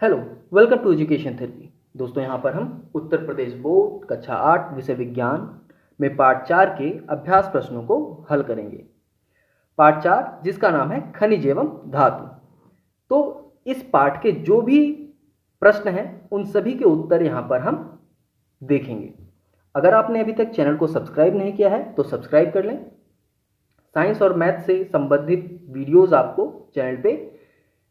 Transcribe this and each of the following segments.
Hello, welcome to education therapy. दोस्तों, यहाँ पर हम उत्तर प्रदेश बोर्ड कक्षा 8 विषय विज्ञान में पार्ट 4 के अभ्यास प्रश्नों को हल करेंगे। पार्ट 4 जिसका नाम है खनिज एवं धातु। तो इस पार्ट के जो भी प्रश्न हैं उन सभी के उत्तर यहाँ पर हम देखेंगे। अगर आपने अभी तक चैनल को सब्सक्राइब नहीं किया है तो सब्सक्राइब कर लें। साइंस और मैथ से संबंधित वीडियोज़ आपको चैनल पे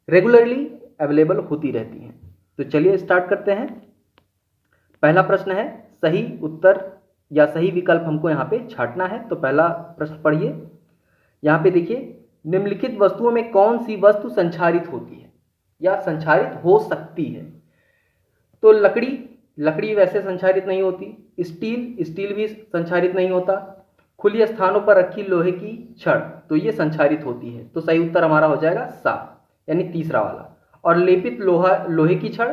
रेगुलरली अवेलेबल होती रहती हैं। तो चलिए स्टार्ट करते हैं। पहला प्रश्न है, सही उत्तर या सही विकल्प हमको यहाँ पे छांटना है। तो पहला प्रश्न पढ़िए। यहाँ पे देखिए, निम्नलिखित वस्तुओं में कौन सी वस्तु संक्षारित होती है या संक्षारित हो सकती है? तो लकड़ी वैसे संक्षारित नहीं होती। स्टील भी संक्षारित नहीं होता। खुली स्थानों पर रखी लोहे की छड़, तो ये संक्षारित होती है। तो सही उत्तर हमारा हो जाएगा सा, यानी तीसरा वाला। और लेपित लोहे की छड़,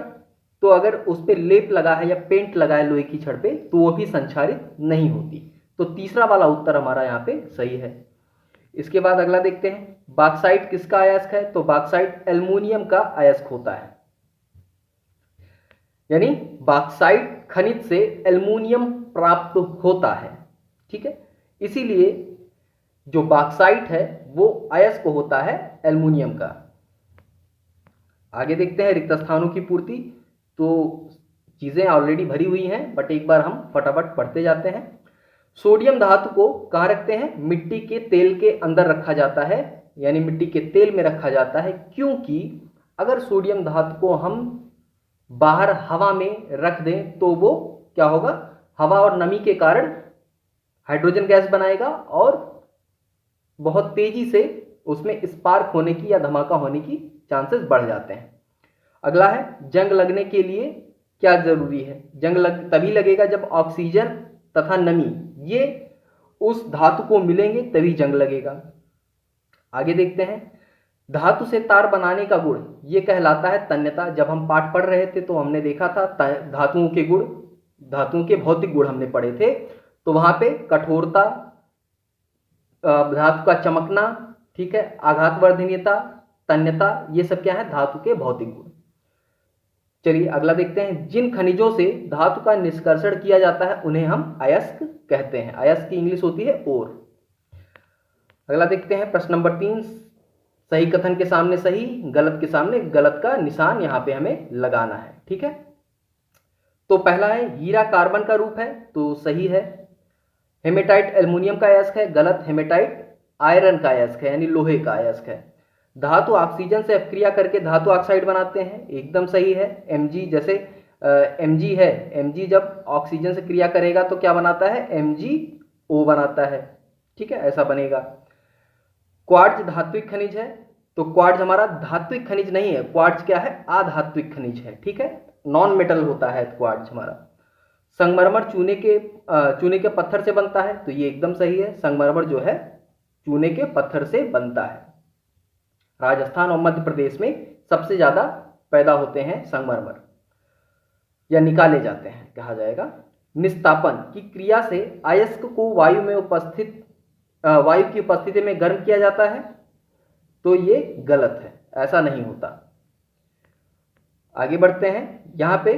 तो अगर उस पर लेप लगा है या पेंट लगा है लोहे की छड़ पे तो वो भी संक्षारित नहीं होती। तो तीसरा वाला उत्तर हमारा यहाँ पे सही है। इसके बाद अगला देखते हैं, बॉक्साइट किसका अयस्क है? तो बॉक्साइट एल्युमिनियम का अयस्क होता है, यानी बॉक्साइट खनिज से एल्युमिनियम प्राप्त होता है। ठीक है, इसीलिए जो बॉक्साइट है वो अयस्क होता है एल्युमिनियम का। आगे देखते हैं, रिक्त स्थानों की पूर्ति। तो चीजें ऑलरेडी भरी हुई हैं, बट एक बार हम फटाफट पढ़ते जाते हैं। सोडियम धातु को कहाँ रखते हैं? मिट्टी के तेल के अंदर रखा जाता है, यानी मिट्टी के तेल में रखा जाता है, क्योंकि अगर सोडियम धातु को हम बाहर हवा में रख दें तो वो क्या होगा, हवा और नमी के कारण हाइड्रोजन गैस बनाएगा और बहुत तेजी से उसमें स्पार्क होने की या धमाका होने की चांसेस बढ़ जाते हैं। अगला है, जंग लगने के लिए क्या जरूरी है? तभी लगेगा जब ऑक्सीजन तथा नमी ये उस धातु को मिलेंगे, तभी जंग लगेगा। आगे देखते हैं, धातु से तार बनाने का गुण ये कहलाता है तन्यता। जब हम पाठ पढ़ रहे थे तो हमने देखा था धातुओं के गुण, धातुओं के भौतिक गुण हमने पढ़े थे। तो वहां पे कठोरता, धातु का चमकना, ठीक है, आघातवर्धनीयता, तन्यता, ये सब क्या है? धातु के भौतिक गुण। चलिए अगला देखते हैं, जिन खनिजों से धातु का निष्कर्षण किया जाता है उन्हें हम अयस्क कहते हैं। अयस्क की इंग्लिश होती है ओर। अगला देखते हैं, प्रश्न नंबर 3। सही कथन के सामने सही, गलत के सामने गलत का निशान यहां पे हमें लगाना है। ठीक है, तो पहला है, हीरा कार्बन का रूप है, तो सही है। हेमेटाइट एल्युमिनियम का अयस्क है, गलत। हेमेटाइट आयरन का अयस्क है, यानी लोहे का अयस्क है। धातु ऑक्सीजन से अपक्रिया करके धातु ऑक्साइड बनाते हैं, एकदम सही है। Mg, जैसे Mg है, Mg जब ऑक्सीजन से क्रिया करेगा तो क्या बनाता है? MgO बनाता है। ठीक है, ऐसा बनेगा। क्वार्ट्ज धात्विक खनिज है, तो क्वार्ट्ज हमारा धात्विक खनिज नहीं है, क्वार्ट्ज क्या है? अधात्विक खनिज है। ठीक है, नॉन मेटल होता है क्वार्ट्ज हमारा। संगमरमर चूने के पत्थर से बनता है, तो ये एकदम सही है। संगमरमर जो है चूने के पत्थर से बनता है। राजस्थान और मध्य प्रदेश में सबसे ज्यादा पैदा होते हैं संगमरमर, या निकाले जाते हैं कहा जाएगा। निस्तापन की क्रिया से अयस्क को वायु की उपस्थिति में गर्म किया जाता है, तो ये गलत है, ऐसा नहीं होता। आगे बढ़ते हैं, यहाँ पे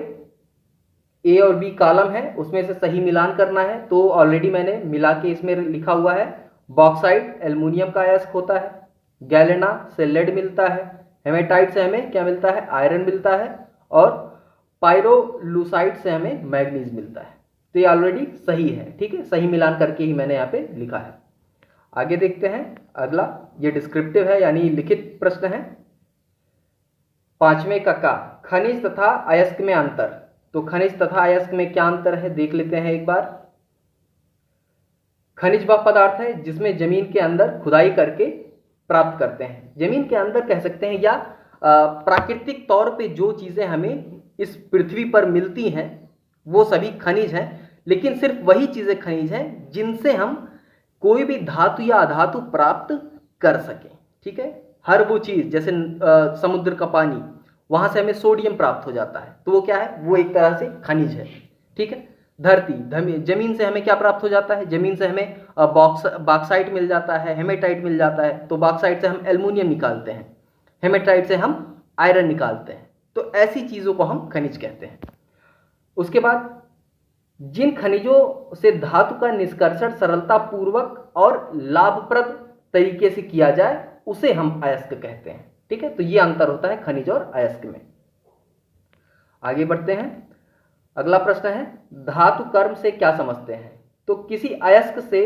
ए और बी कॉलम है, उसमें से सही मिलान करना है। तो ऑलरेडी मैंने मिला के इसमें लिखा हुआ है। बॉक्साइट एल्युमिनियम का अयस्क होता है, गैलेना से लेड मिलता है, हेमेटाइट से हमें क्या मिलता है? आयरन मिलता है, और पायरोलुसाइट से हमें मैग्नीज मिलता है। तो ये ऑलरेडी सही है। ठीक है, सही मिलान करके ही मैंने यहाँ पे लिखा है। आगे देखते हैं अगला, ये डिस्क्रिप्टिव है, यानी लिखित प्रश्न है। 5वें का खनिज तथा अयस्क में अंतर। तो खनिज तथा अयस्क में क्या अंतर है देख लेते हैं एक बार। खनिज वह पदार्थ है जिसमें जमीन के अंदर खुदाई करके प्राप्त करते हैं। जमीन के अंदर कह सकते हैं, या प्राकृतिक तौर पे जो चीजें हमें इस पृथ्वी पर मिलती हैं वो सभी खनिज हैं, लेकिन सिर्फ वही चीजें खनिज हैं जिनसे हम कोई भी धातु या अधातु प्राप्त कर सकें। ठीक है, हर वो चीज, जैसे समुद्र का पानी, वहां से हमें सोडियम प्राप्त हो जाता है, तो वो क्या है? वो एक तरह से खनिज है। ठीक है, धरती जमीन से हमें क्या प्राप्त हो जाता है? जमीन से हमें बॉक्साइट मिल जाता है, हेमेटाइट मिल जाता है। तो बॉक्साइट से हम एल्युमिनियम निकालते हैं, हेमेटाइट से हम आयरन निकालते हैं। तो ऐसी चीज़ों को हम खनिज कहते हैं। उसके बाद जिन खनिजों से धातु का निष्कर्षण सरलता पूर्वक और लाभप्रद तरीके से किया जाए उसे हम अयस्क कहते हैं। ठीक है, तो ये अंतर होता है खनिज और अयस्क में। आगे बढ़ते हैं। अगला प्रश्न है धातु कर्म से क्या समझते हैं? तो किसी अयस्क से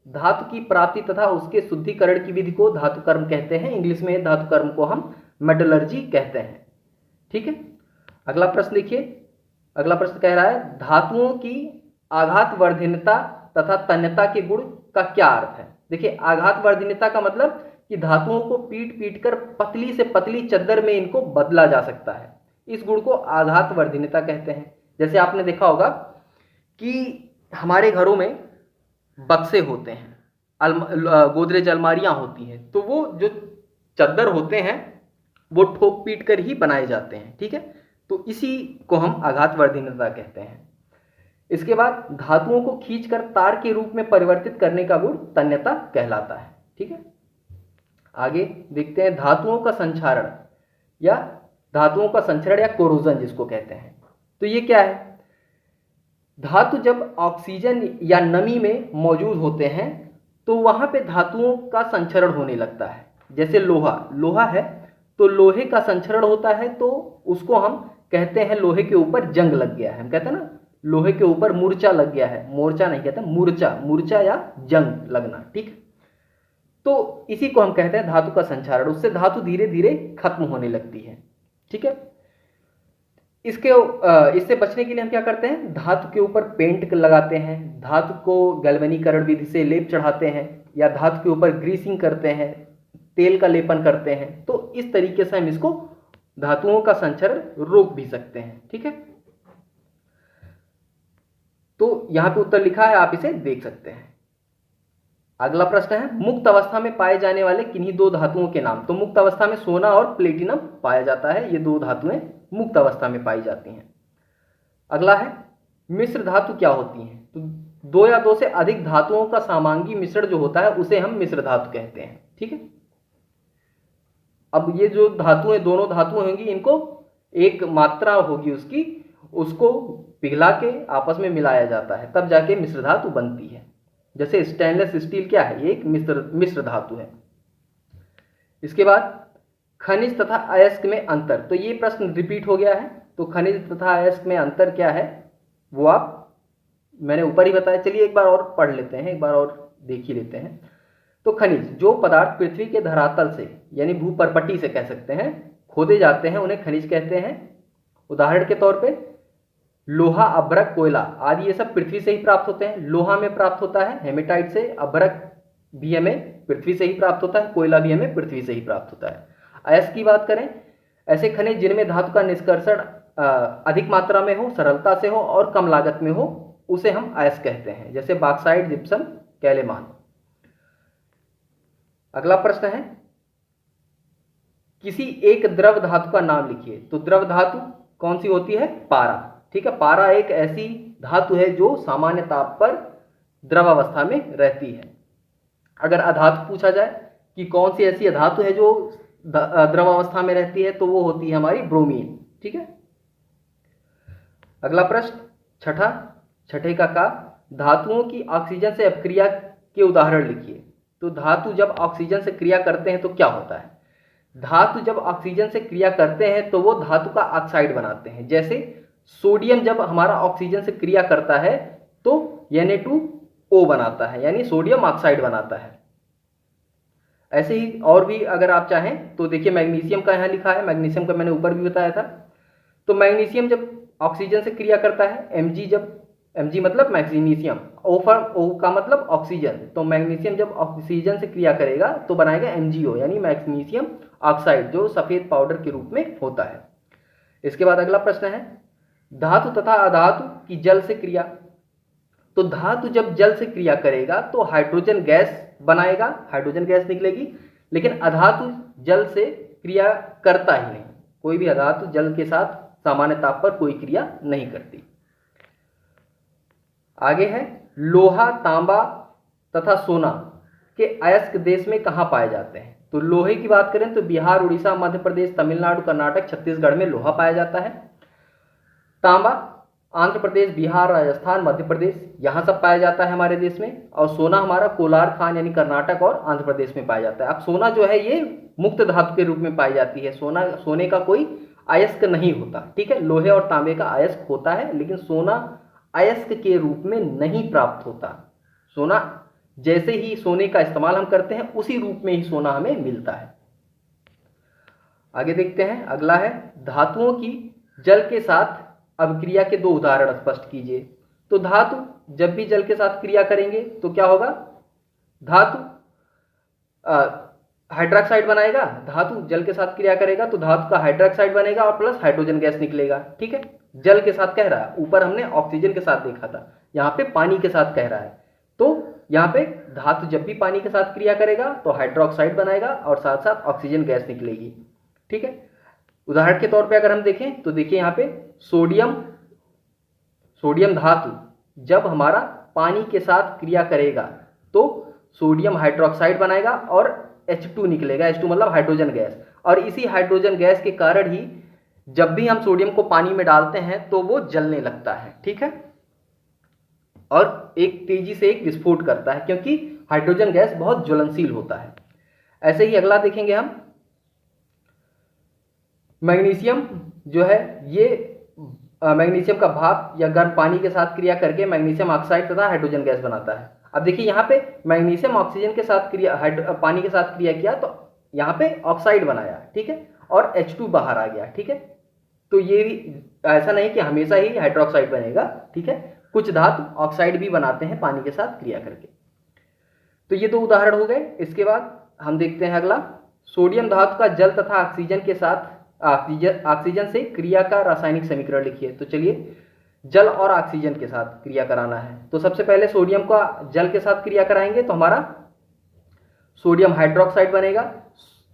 धातु की प्राप्ति तथा उसके शुद्धिकरण की विधि को धातु कर्म कहते हैं। इंग्लिश में धातु कर्म को हम मेटलर्जी कहते हैं। ठीक है, अगला प्रश्न देखिए। अगला प्रश्न कह रहा है धातुओं की आघातवर्धीनता तथा तन्यता के गुण का क्या अर्थ है? देखिए, आघातवर्धीनता का मतलब कि धातुओं को पीट पीट कर पतली से पतली चद्दर में इनको बदला जा सकता है। इस गुण को आघातवर्धीनता कहते हैं। जैसे आपने देखा होगा कि हमारे घरों में बक्से होते हैं, गोदरेज अलमारियां होती हैं, तो वो जो चद्दर होते हैं वो ठोक पीट कर ही बनाए जाते हैं। ठीक है, तो इसी को हम आघातवर्धीनता कहते हैं। इसके बाद धातुओं को खींचकर तार के रूप में परिवर्तित करने का गुण तन्यता कहलाता है। ठीक है, आगे देखते हैं धातुओं का संक्षारण या कोरोजन जिसको कहते हैं। तो ये क्या है? धातु जब ऑक्सीजन या नमी में मौजूद होते हैं तो वहां पे धातुओं का संचरण होने लगता है। जैसे लोहा है तो लोहे का संचरण होता है तो उसको हम कहते हैं लोहे के ऊपर जंग लग गया है। हम कहते हैं ना लोहे के ऊपर मूर्छा लग गया है, मोर्चा नहीं कहते, मूर्छा या जंग लगना। ठीक, तो इसी को हम कहते हैं धातु का संचरण। उससे धातु धीरे धीरे खत्म होने लगती है। ठीक है, इससे बचने के लिए हम क्या करते हैं? धातु के ऊपर पेंट लगाते हैं, धातु को गैल्वेनीकरण विधि से लेप चढ़ाते हैं, या धातु के ऊपर ग्रीसिंग करते हैं, तेल का लेपन करते हैं। तो इस तरीके से हम इसको धातुओं का संचरण रोक भी सकते हैं। ठीक है, तो यहां पे उत्तर लिखा है, आप इसे देख सकते हैं। अगला प्रश्न है मुक्त अवस्था में पाए जाने वाले किन्हीं दो धातुओं के नाम। तो मुक्त अवस्था में सोना और प्लेटिनम पाया जाता है। ये दो धातुएं मुक्त अवस्था में पाई जाती हैं। अगला है मिश्र धातु क्या होती हैं? तो दो या दो से अधिक धातुओं का समांगी मिश्रण जो होता है उसे हम मिश्र धातु कहते हैं। ठीक है, अब ये जो धातुएं, दोनों धातुएं होंगी, इनको एक मात्रा होगी उसकी, उसको पिघला के आपस में मिलाया जाता है, तब जाके मिश्र धातु बनती है। जैसे स्टेनलेस स्टील क्या है? ये एक मिश्र धातु है। इसके बाद खनिज तथा अयस्क में अंतर। तो ये प्रश्न रिपीट हो गया है। तो खनिज तथा अयस्क में अंतर क्या है वो मैंने ऊपर ही बताया। चलिए एक बार और पढ़ लेते हैं, एक बार और देख ही लेते हैं। तो खनिज जो पदार्थ पृथ्वी के धरातल से यानी भूपर्पटी से कह सकते हैं खोदे जाते हैं उन्हें खनिज कहते हैं। उदाहरण के तौर पे लोहा, अभ्रक, कोयला आदि ये सब पृथ्वी से ही प्राप्त होते हैं। लोहा में प्राप्त होता है हेमेटाइट से, अभ्रक भी हमें पृथ्वी से ही प्राप्त होता है, कोयला भी हमें पृथ्वी से ही प्राप्त होता है। अयस्क की बात करें, ऐसे खनिज जिनमें धातु का निष्कर्षण अधिक मात्रा में हो, सरलता से हो और कम लागत में हो, उसे हम अयस्क कहते हैं। जैसे बॉक्साइट, जिप्सम, कैलेमान। अगला प्रश्न है किसी एक द्रव धातु का नाम लिखिए। तो द्रव धातु कौन सी होती है? पारा। ठीक है, पारा एक ऐसी धातु है जो सामान्य ताप पर द्रव अवस्था में रहती है। अगर अधातु पूछा जाए कि कौन सी ऐसी धातु है जो द्रव अवस्था में रहती है, तो वो होती है हमारी ब्रोमीन। ठीक है, अगला प्रश्न छठे का धातुओं की ऑक्सीजन से अपक्रिया के उदाहरण लिखिए। तो धातु जब ऑक्सीजन से क्रिया करते हैं तो क्या होता है? धातु जब ऑक्सीजन से क्रिया करते हैं तो वो धातु का ऑक्साइड बनाते हैं। जैसे सोडियम जब हमारा ऑक्सीजन से क्रिया करता है तो Na2O बनाता है, यानी सोडियम ऑक्साइड बनाता है। ऐसे ही और भी अगर आप चाहें तो देखिए मैग्नीशियम का यहाँ लिखा है, मैग्नीशियम का मैंने ऊपर भी बताया था। तो मैग्नीशियम जब ऑक्सीजन से क्रिया करता है, Mg मतलब मैग्नीशियम, O का मतलब ऑक्सीजन, तो मैग्नीशियम जब ऑक्सीजन से क्रिया करेगा तो बनाएगा MgO यानी मैग्नीशियम ऑक्साइड, जो सफेद पाउडर के रूप में होता है। इसके बाद अगला प्रश्न है धातु तथा अधातु की जल से क्रिया। तो धातु जब जल से क्रिया करेगा तो हाइड्रोजन गैस बनाएगा, हाइड्रोजन गैस निकलेगी, लेकिन अधातु जल से क्रिया करता ही नहीं। कोई भी अधातु जल के साथ सामान्य ताप पर कोई क्रिया नहीं करती। आगे है लोहा, तांबा तथा सोना के अयस्क देश में कहाँ पाए जाते हैं? तो लोहे की बात करें तो बिहार, उड़ीसा, मध्य प्रदेश, तमिलनाडु, कर्नाटक, छत्तीसगढ़ में लोहा पाया जाता है। तांबा आंध्र प्रदेश, बिहार, राजस्थान, मध्य प्रदेश, यहाँ सब पाया जाता है हमारे देश में। और सोना हमारा कोलार खान यानी कर्नाटक और आंध्र प्रदेश में पाया जाता है। अब सोना जो है ये मुक्त धातु के रूप में पाई जाती है। सोने का कोई अयस्क नहीं होता, ठीक है। लोहे और तांबे का अयस्क होता है, लेकिन सोना अयस्क के रूप में नहीं प्राप्त होता। सोना जैसे ही सोने का इस्तेमाल हम करते हैं उसी रूप में ही सोना हमें मिलता है। आगे देखते हैं, अगला है धातुओं की जल के साथ अभिक्रिया के दो उदाहरण स्पष्ट कीजिए। तो धातु जब भी जल के साथ क्रिया करेंगे तो क्या होगा, धातु हाइड्रोक्साइड बनाएगा। धातु जल के साथ क्रिया करेगा तो धातु का हाइड्रोक्साइड बनेगा और प्लस हाइड्रोजन गैस निकलेगा, ठीक है। जल के साथ कह रहा है, ऊपर हमने ऑक्सीजन के साथ देखा था, यहाँ पे पानी के साथ कह रहा है। तो यहाँ पे धातु जब भी पानी के साथ क्रिया करेगा तो हाइड्रोक्साइड बनाएगा और साथ साथ ऑक्सीजन गैस निकलेगी, ठीक है। उदाहरण के तौर पे अगर हम देखें तो देखिए यहाँ पे सोडियम धातु जब हमारा पानी के साथ क्रिया करेगा तो सोडियम हाइड्रोक्साइड बनाएगा और H2 निकलेगा। H2 मतलब हाइड्रोजन गैस। और इसी हाइड्रोजन गैस के कारण ही जब भी हम सोडियम को पानी में डालते हैं तो वो जलने लगता है, ठीक है, और एक तेजी से एक विस्फोट करता है, क्योंकि हाइड्रोजन गैस बहुत ज्वलनशील होता है। ऐसे ही अगला देखेंगे हम, मैग्नीशियम जो है ये मैग्नीशियम का भाप या गर्म पानी के साथ क्रिया करके मैग्नीशियम ऑक्साइड तथा हाइड्रोजन गैस बनाता है। अब देखिए यहाँ पे मैग्नीशियम ऑक्सीजन के साथ पानी के साथ क्रिया किया तो यहाँ पे ऑक्साइड बनाया, ठीक है, और H2 बाहर आ गया, ठीक है। तो ये भी ऐसा नहीं कि हमेशा ही हाइड्रोक्साइड बनेगा, ठीक है, कुछ धातु ऑक्साइड भी बनाते हैं पानी के साथ क्रिया करके। तो ये दो उदाहरण हो गए। इसके बाद हम देखते हैं अगला, सोडियम धातु का जल तथा ऑक्सीजन के साथ ऑक्सीजन से क्रिया का रासायनिक समीकरण लिखिए। तो चलिए, जल और ऑक्सीजन के साथ क्रिया कराना है तो सबसे पहले सोडियम का जल के साथ क्रिया कराएंगे तो हमारा सोडियम हाइड्रोक्साइड बनेगा,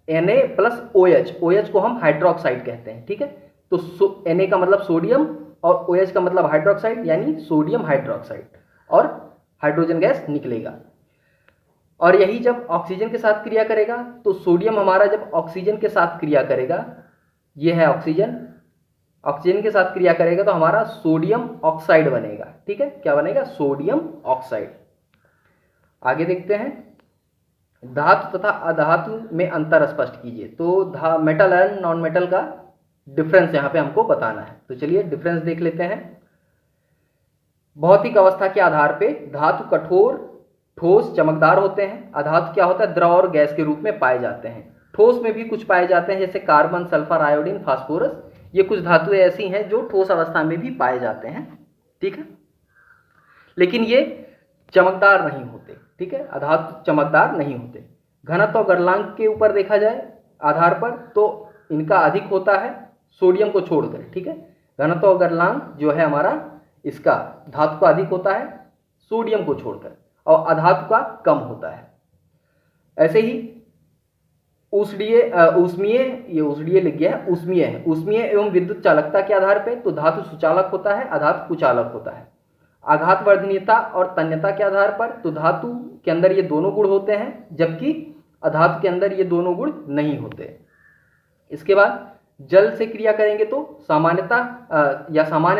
Na प्लस OH, OH को हम हाइड्रोक्साइड कहते हैं, ठीक है। तो Na का मतलब सोडियम और OH का मतलब हाइड्रोक्साइड, यानी सोडियम हाइड्रोक्साइड, और हाइड्रोजन गैस निकलेगा। और यही जब ऑक्सीजन के साथ क्रिया करेगा तो सोडियम हमारा जब ऑक्सीजन के साथ क्रिया करेगा, ये है ऑक्सीजन के साथ क्रिया करेगा तो हमारा सोडियम ऑक्साइड बनेगा, ठीक है। क्या बनेगा, सोडियम ऑक्साइड। आगे देखते हैं, धातु तथा अधातु में अंतर स्पष्ट कीजिए। तो मेटल एंड नॉन मेटल का डिफरेंस यहाँ पे हमको बताना है। तो चलिए डिफरेंस देख लेते हैं। भौतिक अवस्था के आधार पे धातु कठोर, ठोस, चमकदार होते हैं। अधातु क्या होता है, द्रव और गैस के रूप में पाए जाते हैं। ठोस में भी कुछ पाए जाते हैं, जैसे कार्बन, सल्फर, आयोडीन, फास्फोरस। ये कुछ धातुएं ऐसी हैं जो ठोस अवस्था में भी पाए जाते हैं, ठीक है, लेकिन ये चमकदार नहीं होते, ठीक है। अधातु चमकदार नहीं होते। घनत्व और गलनांक के ऊपर देखा जाए आधार पर तो इनका अधिक होता है सोडियम को छोड़कर, ठीक है। घनत्व और गलनांक जो है हमारा, इसका धातु का अधिक होता है सोडियम को छोड़कर, और अधातु का कम होता है। ऐसे ही ऊष्मीय लिख गया है, ऊष्मीय एवं विद्युत चालकता के आधार पे तो धातु सुचालक होता है, अधातु कुचालक होता है। आघात वर्धनीयता और तन्यता के आधार पर तो धातु के अंदर ये दोनों गुण होते हैं, जबकि अधातु के अंदर ये दोनों गुण नहीं होते। इसके बाद जल से क्रिया करेंगे तो सामान्य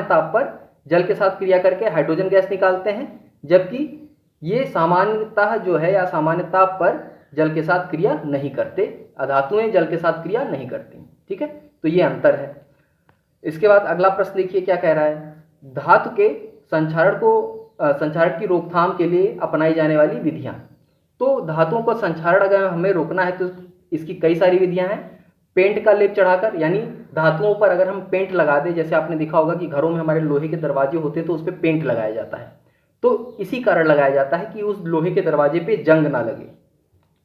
ताप पर जल के साथ क्रिया करके हाइड्रोजन गैस निकालते हैं, जबकि ये सामान्यतः जो है या सामान्य ताप पर जल के साथ क्रिया नहीं करते। अधातुएं जल के साथ क्रिया नहीं करती, ठीक है। तो ये अंतर है। इसके बाद अगला प्रश्न देखिए क्या कह रहा है, धातु के संक्षारण की रोकथाम के लिए अपनाई जाने वाली विधियां। तो धातुओं का संक्षारण अगर हमें रोकना है तो इसकी कई सारी विधियां हैं। पेंट का लेप चढ़ाकर, यानी धातुओं पर अगर हम पेंट लगा दें, जैसे आपने देखा होगा कि घरों में हमारे लोहे के दरवाजे होते हैं तो उस पर पेंट लगाया जाता है, तो इसी कारण लगाया जाता है कि उस लोहे के दरवाजे पे जंग ना लगे,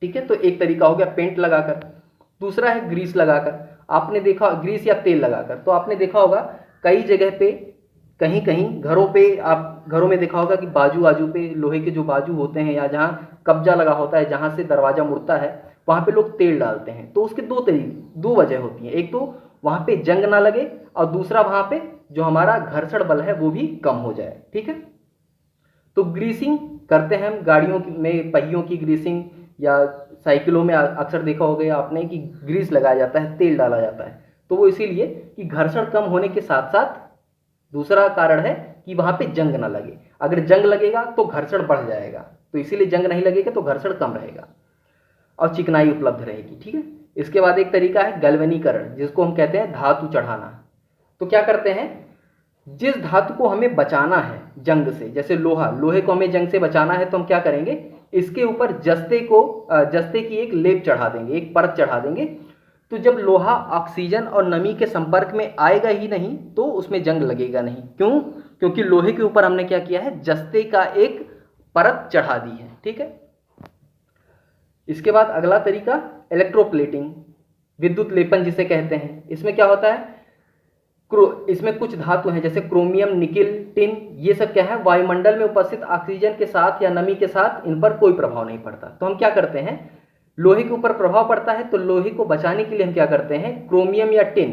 ठीक है। तो एक तरीका हो गया पेंट लगाकर। दूसरा है ग्रीस लगाकर, आपने देखा, ग्रीस या तेल लगाकर। तो आपने देखा होगा कई जगह पे, कहीं कहीं घरों पे, आप घरों में देखा होगा कि बाजू पे लोहे के जो बाजू होते हैं या जहाँ कब्जा लगा होता है, जहाँ से दरवाजा मुड़ता है, वहाँ पे लोग तेल डालते हैं। तो उसके दो वजह होती हैं, एक तो वहाँ पे जंग ना लगे और दूसरा वहाँ पे जो हमारा घर्षण बल है वो भी कम हो जाए, ठीक है। तो ग्रीसिंग करते हैं हम, गाड़ियों में पहियों की ग्रीसिंग या साइकिलों में अक्सर देखा होगा आपने कि ग्रीस लगाया जाता है, तेल डाला जाता है, तो वो इसीलिए कि घर्षण कम होने के साथ साथ दूसरा कारण है कि वहाँ पे जंग ना लगे। अगर जंग लगेगा तो घर्षण बढ़ जाएगा, तो इसीलिए जंग नहीं लगेगा तो घर्षण कम रहेगा और चिकनाई उपलब्ध रहेगी। ठीक है। इसके बाद एक तरीका है गैल्वेनीकरण, जिसको हम कहते हैं धातु चढ़ाना। तो क्या करते हैं, जिस धातु को हमें बचाना है जंग से, जैसे लोहे को हमें जंग से बचाना है, तो हम क्या करेंगे, इसके ऊपर जस्ते की एक लेप चढ़ा देंगे, एक परत चढ़ा देंगे। तो जब लोहा ऑक्सीजन और नमी के संपर्क में आएगा ही नहीं तो उसमें जंग लगेगा नहीं। क्यों? क्योंकि लोहे के ऊपर हमने क्या किया है, जस्ते का एक परत चढ़ा दी है। ठीक है। इसके बाद अगला तरीका इलेक्ट्रोप्लेटिंग, विद्युत लेपन जिसे कहते हैं। इसमें क्या होता है, इसमें कुछ धातु हैं जैसे क्रोमियम, निकिल, टिन, ये सब क्या है, वायुमंडल में उपस्थित ऑक्सीजन के साथ या नमी के साथ इन पर कोई प्रभाव नहीं पड़ता। तो हम क्या करते हैं, लोहे के ऊपर प्रभाव पड़ता है तो लोहे को बचाने के लिए हम क्या करते हैं, क्रोमियम या टिन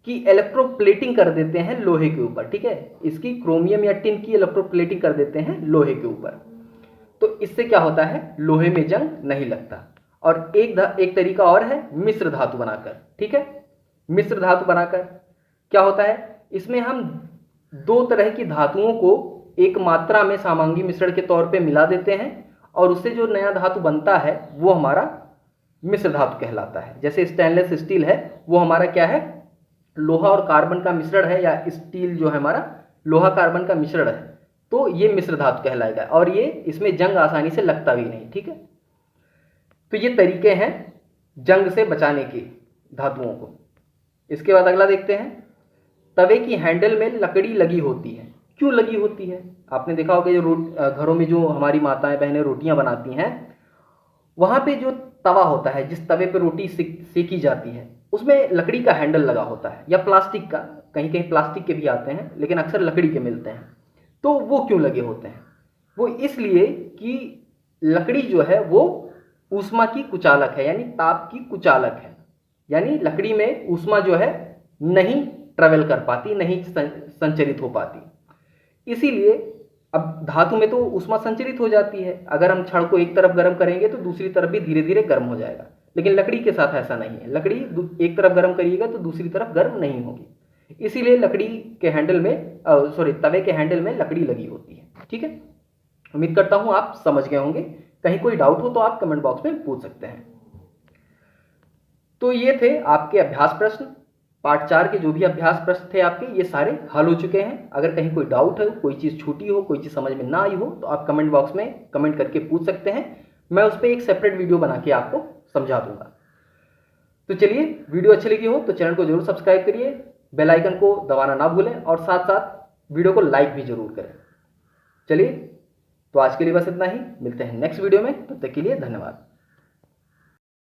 की इलेक्ट्रोप्लेटिंग कर देते हैं लोहे के ऊपर। ठीक है, इसकी क्रोमियम या टिन की इलेक्ट्रोप्लेटिंग कर देते हैं लोहे के ऊपर। तो इससे क्या होता है, लोहे में जंग नहीं लगता। और एक तरीका और है मिश्र धातु बनाकर। ठीक है, मिश्र धातु बनाकर क्या होता है, इसमें हम दो तरह की धातुओं को एक मात्रा में समांगी मिश्रण के तौर पे मिला देते हैं और उससे जो नया धातु बनता है वो हमारा मिश्र धातु कहलाता है। जैसे स्टेनलेस स्टील है, वो हमारा क्या है, लोहा और कार्बन का मिश्रण है, या स्टील जो है हमारा लोहा कार्बन का मिश्रण है, तो ये मिश्र धातु कहलाएगा और ये इसमें जंग आसानी से लगता भी नहीं। ठीक है, तो ये तरीके हैं जंग से बचाने के धातुओं को। इसके बाद अगला देखते हैं, तवे की हैंडल में लकड़ी लगी होती है, क्यों लगी होती है? आपने देखा होगा जो घरों में जो हमारी माताएं बहनें रोटियां बनाती हैं, वहां पे जो तवा होता है, जिस तवे पे रोटी सेकी जाती है, उसमें लकड़ी का हैंडल लगा होता है या प्लास्टिक का, कहीं कहीं प्लास्टिक के भी आते हैं लेकिन अक्सर लकड़ी के मिलते हैं। तो वो क्यों लगे होते हैं? वो इसलिए कि लकड़ी जो है वो ऊष्मा की कुचालक है, यानी ताप की कुचालक है, यानी लकड़ी में ऊष्मा जो है नहीं ट्रेवल कर पाती, नहीं संचरित हो पाती। इसीलिए अब धातु में तो ऊष्मा संचरित हो जाती है, अगर हम छड़ को एक तरफ गर्म करेंगे तो दूसरी तरफ भी धीरे धीरे गर्म हो जाएगा, लेकिन लकड़ी के साथ ऐसा नहीं है। लकड़ी एक तरफ गर्म करिएगा तो दूसरी तरफ गर्म नहीं होगी, इसीलिए लकड़ी के हैंडल में तवे के हैंडल में लकड़ी लगी होती है। ठीक है, उम्मीद करता हूं आप समझ गए होंगे। कहीं कोई डाउट हो तो आप कमेंट बॉक्स में पूछ सकते हैं। तो ये थे आपके अभ्यास प्रश्न, पार्ट 4 के जो भी अभ्यास प्रश्न थे आपके, ये सारे हल हो चुके हैं। अगर कहीं कोई डाउट है, कोई चीज़ छूटी हो, कोई चीज़ समझ में ना आई हो, तो आप कमेंट बॉक्स में कमेंट करके पूछ सकते हैं। मैं उस पर एक सेपरेट वीडियो बना के आपको समझा दूंगा। तो चलिए, वीडियो अच्छी लगी हो तो चैनल को जरूर सब्सक्राइब करिए, बेल आइकन को दबाना ना भूलें और साथ साथ वीडियो को लाइक भी जरूर करें। चलिए, तो आज के लिए बस इतना ही, मिलते हैं नेक्स्ट वीडियो में, तब तक के लिए धन्यवाद।